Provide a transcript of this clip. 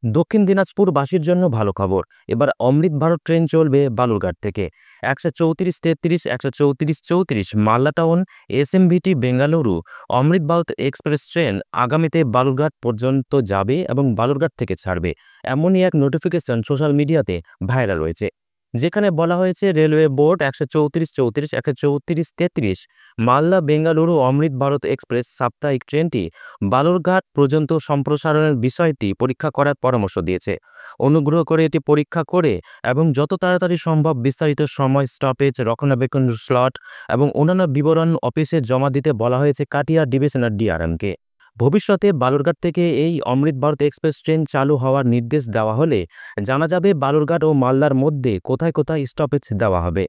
দক্ষিণ দিনাজপুরবাসীর জন্য ভালো খবর। এবার অমৃত ভারত ট্রেন চলবে বালুরঘাট থেকে। 134-33, 134-34 মালদা টাউন এসএমভিটি বেঙ্গালুরু অমৃত ভারত এক্সপ্রেস ট্রেন আগামীতে বালুরঘাট পর্যন্ত যাবে এবং বালুরঘাট থেকে ছাড়বে, এমনই এক নোটিফিকেশন সোশ্যাল মিডিয়াতে ভাইরাল হয়েছে। যেখানে বলা হয়েছে রেলওয়ে বোর্ড 134-34, 134-33 মালদা বেঙ্গালুরু অমৃত ভারত এক্সপ্রেস সাপ্তাহিক ট্রেনটি বালুরঘাট পর্যন্ত সম্প্রসারণের বিষয়টি পরীক্ষা করার পরামর্শ দিয়েছে। অনুগ্রহ করে এটি পরীক্ষা করে এবং যত তাড়াতাড়ি সম্ভব বিস্তারিত সময়, স্টপেজ, রক্ষণাবেক্ষণ স্লট এবং অন্যান্য বিবরণ অফিসে জমা দিতে বলা হয়েছে কাটিয়া ডিভিশনাল ডিআরএমকে। ভবিষ্যতে বালুরঘাট থেকে এই অমৃত ভারত এক্সপ্রেস ট্রেন চালু হওয়ার নির্দেশ দেওয়া হলে জানা যাবে বালুরঘাট ও মালদার মধ্যে কোথায় কোথায় স্টপেজ দেওয়া হবে।